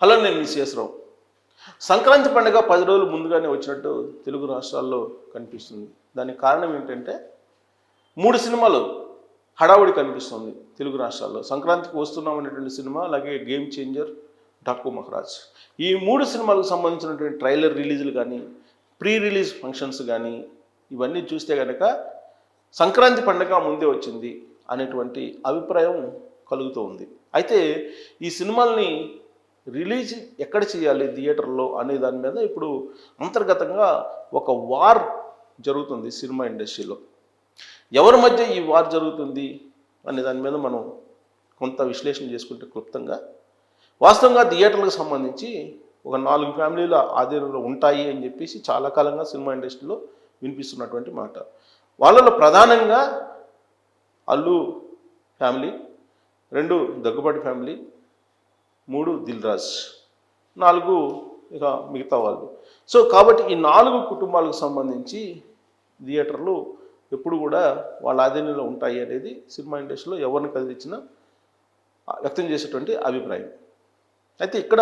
Hello, నేను మీ CS రావు. సంక్రాంతి పండుగ 10 రోజులు ముందుగానే వచ్చినట్టు తెలుగు రాష్ట్రాల్లో కనిపిస్తుంది. దానికి కారణం ఏంటంటే 3 సినిమాలు హడావుడి కనిపిస్తుంది తెలుగు రాష్ట్రాల్లో. సంక్రాంతికి వస్తున్నాం అనేటువంటి సినిమా, అలాగే గేమ్ చేంజర్, డాకు మహారాజ్. ఈ 3 సినిమాలకు సంబంధించినటువంటి ట్రైలర్ రిలీజులు కానీ, ప్రీ రిలీజ్ ఫంక్షన్స్ కానీ ఇవన్నీ చూస్తే కనుక సంక్రాంతి పండుగ ముందే వచ్చింది అనేటువంటి అభిప్రాయం కలుగుతూ ఉంది. అయితే ఈ సినిమాల్ని రిలీజ్ ఎక్కడ చేయాలి థియేటర్లో అనే దాని మీద ఇప్పుడు అంతర్గతంగా ఒక వార్ జరుగుతుంది సినిమా ఇండస్ట్రీలో. ఎవరి మధ్య ఈ వార్ జరుగుతుంది అనే దాని మీద మనం కొంత విశ్లేషణ చేసుకుంటే క్లుప్తంగా, వాస్తవంగా థియేటర్లకు సంబంధించి ఒక 4 ఫ్యామిలీల ఆధీనంలో ఉంటాయి అని చెప్పేసి చాలా కాలంగా సినిమా ఇండస్ట్రీలో వినిపిస్తున్నటువంటి మాట. వాళ్ళలో ప్రధానంగా అల్లు ఫ్యామిలీ, 2 దగ్గుబాటి ఫ్యామిలీ, 3 దిల్ రాజ్, 4 ఇక మిగతా వాళ్ళు. సో కాబట్టి ఈ 4 కుటుంబాలకు సంబంధించి థియేటర్లు ఎప్పుడు కూడా వాళ్ళ ఆధీనంలో ఉంటాయి అనేది సినిమా ఇండస్ట్రీలో ఎవరిని కదిలించినా వ్యక్తం చేసేటువంటి అభిప్రాయం. అయితే ఇక్కడ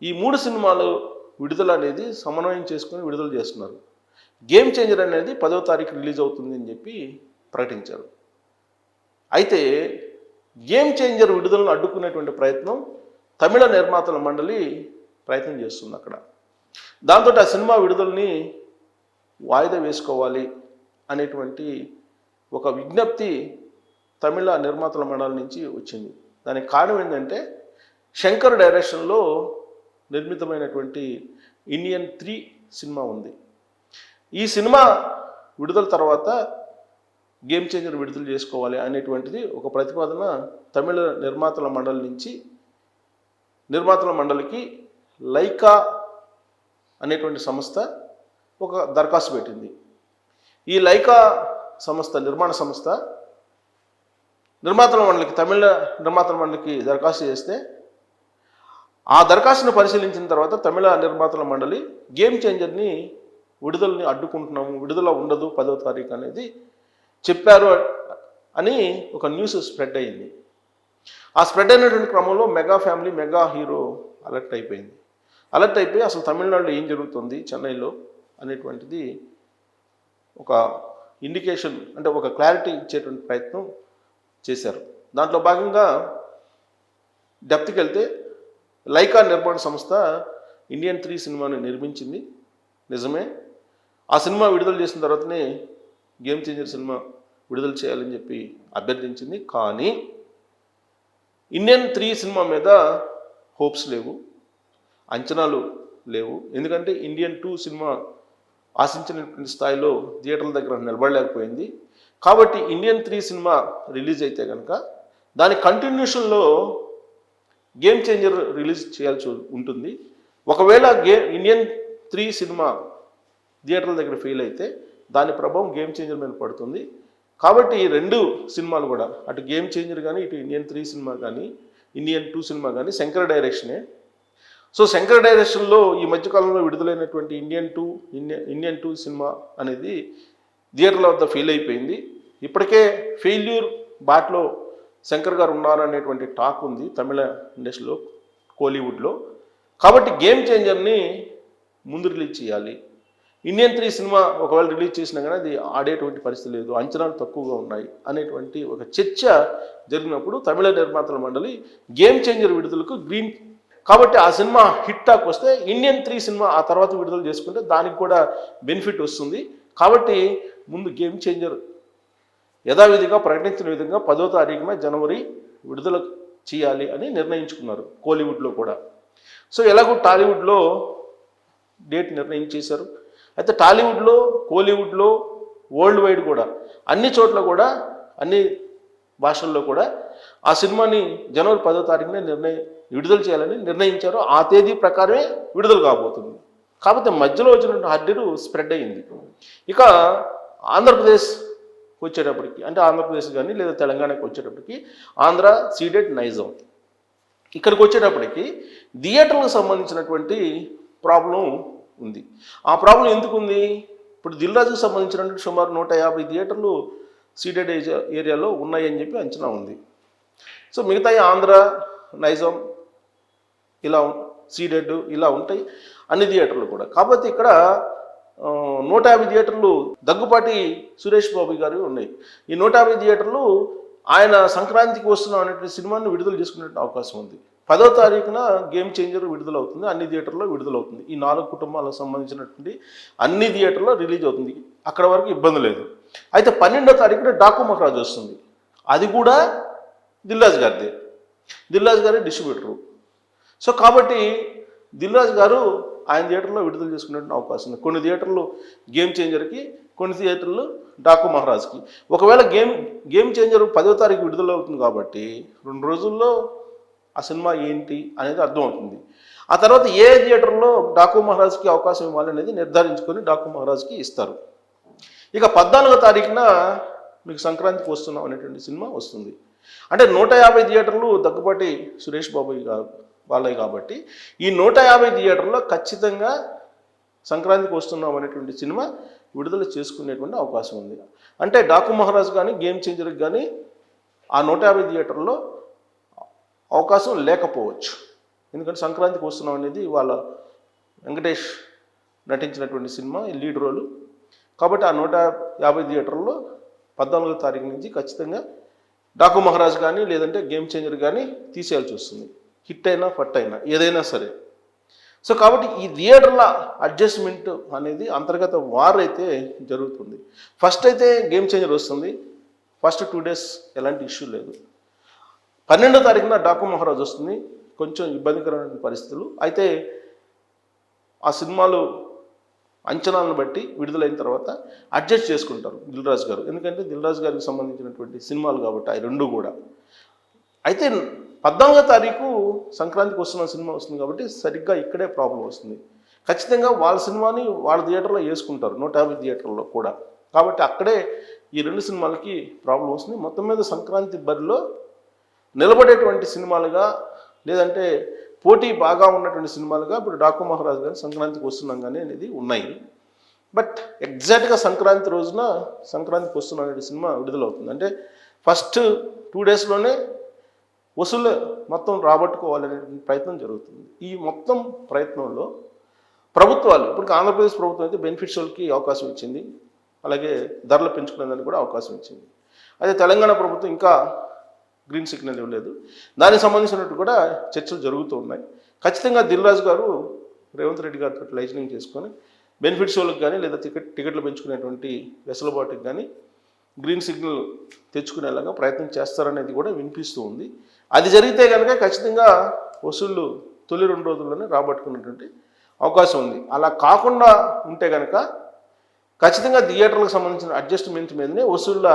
ఈ 3 సినిమాలు విడుదల అనేది సమన్వయం చేసుకొని విడుదల చేస్తున్నారు. గేమ్ చేంజర్ అనేది 10వ తారీఖు రిలీజ్ అవుతుంది అని చెప్పి ప్రకటించారు. అయితే గేమ్ చేంజర్ విడుదలను అడ్డుకునేటువంటి ప్రయత్నం తమిళ నిర్మాతల మండలి ప్రయత్నం చేస్తుంది అక్కడ. దాంతో ఆ సినిమా విడుదలని వాయిదా వేసుకోవాలి అనేటువంటి ఒక విజ్ఞప్తి తమిళ నిర్మాతల మండలి నుంచి వచ్చింది. దానికి కారణం ఏంటంటే శంకర్ డైరెక్షన్లో నిర్మితమైనటువంటి ఇండియన్ 3 సినిమా ఉంది. ఈ సినిమా విడుదల తర్వాత గేమ్ చేంజర్ విడుదల చేసుకోవాలి అనేటువంటిది ఒక ప్రతిపాదన తమిళ నిర్మాతల మండలి నుంచి నిర్మాతల మండలికి లైకా అనేటువంటి సంస్థ ఒక దరఖాస్తు పెట్టింది. ఈ లైకా సంస్థ, నిర్మాణ సంస్థ నిర్మాతల మండలికి, తమిళ నిర్మాతల మండలికి దరఖాస్తు చేస్తే ఆ దరఖాస్తును పరిశీలించిన తర్వాత తమిళ నిర్మాతల మండలి గేమ్ చేంజర్ని విడుదలని అడ్డుకుంటున్నాము, విడుదల ఉండదు 10వ తారీఖు అనేది చెప్పారు అని ఒక న్యూస్ స్ప్రెడ్ అయింది. ఆ స్ప్రెడ్ అయినటువంటి క్రమంలో mega family, mega hero alert అయిపోయింది. అలర్ట్ అయిపోయి అసలు తమిళనాడులో ఏం జరుగుతుంది చెన్నైలో అనేటువంటిది ఒక ఇండికేషన్, అంటే ఒక క్లారిటీ ఇచ్చేటువంటి ప్రయత్నం చేశారు. దాంట్లో భాగంగా డెప్త్కి వెళ్తే లైకా నిర్మాణ సంస్థ ఇండియన్ 3 సినిమాని నిర్మించింది, నిజమే. ఆ సినిమా విడుదల చేసిన తర్వాతనే గేమ్ చేంజర్ సినిమా విడుదల చేయాలని చెప్పి అభ్యర్థించింది. కానీ ఇండియన్ 3 సినిమా మీద హోప్స్ లేవు, అంచనాలు లేవు. ఎందుకంటే ఇండియన్ 2 సినిమా ఆశించినటువంటి స్థాయిలో థియేటర్ల దగ్గర నిలబడలేకపోయింది. కాబట్టి ఇండియన్ 3 సినిమా రిలీజ్ అయితే కనుక దాని కంటిన్యూషన్లో గేమ్ చేంజర్ రిలీజ్ చేయాల్సి ఉంటుంది. ఒకవేళ ఇండియన్ 3 సినిమా థియేటర్ల దగ్గర ఫెయిల్ అయితే దాని ప్రభావం గేమ్ చేంజర్ మీద పడుతుంది. కాబట్టి 2 సినిమాలు కూడా, అటు గేమ్ చేంజర్ కానీ, ఇటు ఇండియన్ 3 సినిమా కానీ, ఇండియన్ 2 సినిమా కానీ శంకర్ డైరెక్షనే. సో శంకర్ డైరెక్షన్లో ఈ మధ్యకాలంలో విడుదలైనటువంటి ఇండియన్ 2 సినిమా అనేది థియేటర్ల వద్ద ఫెయిల్ అయిపోయింది. ఇప్పటికే ఫెయిల్యూర్ బాట్లో శంకర్ గారు ఉన్నారనేటువంటి టాక్ ఉంది తమిళ ఇండస్ట్రీలో, కోలీవుడ్లో. కాబట్టి గేమ్ చేంజర్ని ముందు రిలీజ్ చేయాలి. ఇండియన్ 3 సినిమా ఒకవేళ రిలీజ్ చేసినా కానీ అది ఆడేటువంటి పరిస్థితి లేదు, అంచనాలు తక్కువగా ఉన్నాయి అనేటువంటి ఒక చర్చ జరిగినప్పుడు తమిళ నిర్మాతల మండలి గేమ్ చేంజర్ విడుదలకు గ్రీన్. కాబట్టి ఆ సినిమా హిట్ టాక్ వస్తే ఇండియన్ 3 సినిమా ఆ తర్వాత విడుదల చేసుకుంటే దానికి కూడా బెనిఫిట్ వస్తుంది. కాబట్టి ముందు గేమ్ చేంజర్ యథావిధిగా ప్రకటించిన విధంగా 10వ తారీఖున జనవరి విడుదల చేయాలి అని నిర్ణయించుకున్నారు కోలీవుడ్లో కూడా. సో ఎలాగో టాలీవుడ్లో డేట్ నిర్ణయించేశారు. అయితే టాలీవుడ్లో, కోలీవుడ్లో, వరల్డ్ వైడ్ కూడా అన్ని చోట్ల కూడా, అన్ని భాషల్లో కూడా ఆ సినిమాని జనవరి 10వ తారీఖునే విడుదల చేయాలని నిర్ణయించారు. ఆ తేదీ ప్రకారమే విడుదల కాబోతుంది. కాకపోతే మధ్యలో వచ్చినటువంటి హడ్డీలు స్ప్రెడ్ అయ్యింది. ఇక ఆంధ్రప్రదేశ్ వచ్చేటప్పటికి, అంటే ఆంధ్రప్రదేశ్ కానీ లేదా తెలంగాణకి వచ్చేటప్పటికి ఆంధ్ర సీడెడ్ నైజం. ఇక్కడికి వచ్చేటప్పటికి థియేటర్లకు సంబంధించినటువంటి ప్రాబ్లం ఉంది. ఆ ప్రాబ్లం ఎందుకు ఉంది? ఇప్పుడు దిల్ రాజుకు సంబంధించినటువంటి సుమారు 150 థియేటర్లు సీడెడ్ ఏరియాలో ఉన్నాయని చెప్పి అంచనా ఉంది. సో మిగతా ఆంధ్ర, నైజాం, ఇలా సీడెడ్ ఇలా ఉంటాయి అన్ని థియేటర్లు కూడా. కాబట్టి ఇక్కడ 150 థియేటర్లు దగ్గుపాటి సురేష్ బాబు గారు ఉన్నాయి. ఈ 150 థియేటర్లు ఆయన సంక్రాంతికి వస్తున్నాం అనేటువంటి సినిమాని విడుదల చేసుకునే అవకాశం ఉంది. 10వ తారీఖున గేమ్ చేంజర్ విడుదలవుతుంది, అన్ని థియేటర్లో విడుదలవుతుంది. ఈ 4 కుటుంబాలకు సంబంధించినటువంటి అన్ని థియేటర్లో రిలీజ్ అవుతుంది. అక్కడ వరకు ఇబ్బంది లేదు. అయితే 12వ తారీఖున డాకు మహారాజ్ వస్తుంది. అది కూడా దిల్రాజు గారిదే. దిల్రాజు గారే డిస్ట్రిబ్యూటరు. సో కాబట్టి దిల్రాజు గారు ఆయన థియేటర్లో విడుదల చేసుకునే అవకాశం ఉంది. కొన్ని థియేటర్లు గేమ్ చేంజర్కి, కొన్ని థియేటర్లు డాకు మహారాజ్కి. ఒకవేళ గేమ్ చేంజర్ 10వ తారీఖు విడుదల అవుతుంది కాబట్టి 2 రోజుల్లో ఆ సినిమా ఏంటి అనేది అర్థమవుతుంది. ఆ తర్వాత ఏ థియేటర్లో డాకు మహారాజ్కి అవకాశం ఇవ్వాలనేది నిర్ధారించుకొని డాకు మహారాజ్కి ఇస్తారు. ఇక 14వ తారీఖున మీకు సంక్రాంతికి వస్తున్నాం అనేటువంటి సినిమా వస్తుంది. అంటే 150 థియేటర్లు దగ్గుపాటి సురేష్ బాబు వాళ్ళవి కాబట్టి ఈ 150 థియేటర్లో ఖచ్చితంగా సంక్రాంతికి వస్తున్నాం అనేటువంటి సినిమా విడుదల చేసుకునేటువంటి అవకాశం ఉంది. అంటే డాకు మహారాజ్ కానీ గేమ్ చేంజర్కి కానీ ఆ 150 థియేటర్లో అవకాశం లేకపోవచ్చు. ఎందుకంటే సంక్రాంతికి వస్తున్నాం అనేది వాళ్ళ వెంకటేష్ నటించినటువంటి సినిమా లీడ్ రోలు. కాబట్టి ఆ 150 థియేటర్లో 14వ తారీఖు నుంచి ఖచ్చితంగా డాకు మహారాజ్ కానీ లేదంటే గేమ్ చేంజర్ కానీ తీసేయాల్సి వస్తుంది. హిట్ అయినా ఫట్ అయినా ఏదైనా సరే. సో కాబట్టి ఈ థియేటర్ల అడ్జస్ట్మెంట్ అనేది అంతర్గత వార్ అయితే జరుగుతుంది. ఫస్ట్ అయితే గేమ్ చేంజర్ వస్తుంది. ఫస్ట్ 2 days ఎలాంటి ఇష్యూ లేదు. 12వ తారీఖున డాకు మహారాజ్ వస్తుంది. కొంచెం ఇబ్బందికరమైన పరిస్థితులు. అయితే ఆ సినిమాలు అంచనాలను బట్టి విడుదలైన తర్వాత అడ్జస్ట్ చేసుకుంటారు దిల్రాజు గారు. ఎందుకంటే దిల్రాజు గారికి సంబంధించినటువంటి సినిమాలు కాబట్టి అవి 2 కూడా. అయితే 14వ తారీఖు సంక్రాంతికి వస్తున్న సినిమా వస్తుంది కాబట్టి సరిగ్గా ఇక్కడే ప్రాబ్లం వస్తుంది. ఖచ్చితంగా వాళ్ళ సినిమాని వాళ్ళ థియేటర్లో వేసుకుంటారు 150 థియేటర్లో కూడా. కాబట్టి అక్కడే ఈ 2 సినిమాలకి ప్రాబ్లం వస్తుంది. మొత్తం మీద సంక్రాంతి బరిలో నిలబడేటువంటి సినిమాలుగా లేదంటే పోటీ బాగా ఉన్నటువంటి సినిమాలుగా ఇప్పుడు డాకు మహారాజ్ గారు సంక్రాంతికి వస్తున్నాం కానీ అనేది ఉన్నాయి. బట్ ఎగ్జాక్ట్గా సంక్రాంతి రోజున సంక్రాంతికి వస్తున్నాం అనే సినిమా విడుదలవుతుంది. అంటే ఫస్ట్ 2 daysలోనే వసూలు మొత్తం రాబట్టుకోవాలనే ప్రయత్నం జరుగుతుంది. ఈ మొత్తం ప్రయత్నంలో ప్రభుత్వాలు ఇప్పుడు ఆంధ్రప్రదేశ్ ప్రభుత్వం అయితే బెనిఫిట్స్ వాళ్ళకి అవకాశం ఇచ్చింది, అలాగే ధరలు పెంచుకునేదానికి కూడా అవకాశం ఇచ్చింది. అయితే తెలంగాణ ప్రభుత్వం ఇంకా గ్రీన్ సిగ్నల్ ఇవ్వలేదు. దానికి సంబంధించినట్టు కూడా చర్చలు జరుగుతూ ఉన్నాయి. ఖచ్చితంగా దిల్రాజు గారు రేవంత్ రెడ్డి గారితో లైజనింగ్ చేసుకొని బెనిఫిట్ షోలకు కానీ లేదా టికెట్లు పెంచుకునేటువంటి వెసులుబాటుకి కానీ గ్రీన్ సిగ్నల్ తెచ్చుకునేలాగా ప్రయత్నం చేస్తారనేది కూడా వినిపిస్తూ ఉంది. అది జరిగితే కనుక ఖచ్చితంగా వసూళ్ళు తొలి 2 రోజుల్లోనే రాబట్టుకునేటువంటి అవకాశం ఉంది. అలా కాకుండా ఉంటే కనుక ఖచ్చితంగా థియేటర్లకు సంబంధించిన అడ్జస్ట్మెంట్ మీదనే వసూళ్ళ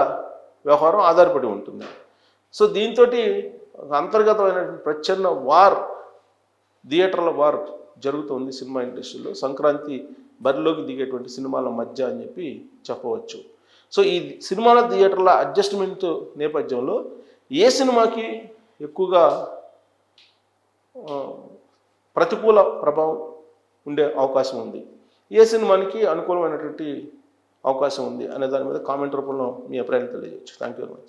వ్యవహారం ఆధారపడి ఉంటుంది. సో దీంతో అంతర్గతమైన ప్రచ్ఛన్న వార్, థియేటర్ల వార్ జరుగుతుంది సినిమా ఇండస్ట్రీలో సంక్రాంతి బరిలోకి దిగేటువంటి సినిమాల మధ్య అని చెప్పవచ్చు. సో ఈ సినిమాల థియేటర్ల అడ్జస్ట్మెంట్ నేపథ్యంలో ఏ సినిమాకి ఎక్కువగా ప్రతికూల ప్రభావం ఉండే అవకాశం ఉంది, ఏ సినిమానికి అనుకూలమైనటువంటి అవకాశం ఉంది అనే దాని మీద కామెంట్ రూపంలో మీ అభిప్రాయాన్ని తెలియజేయచ్చు. Thank you very much.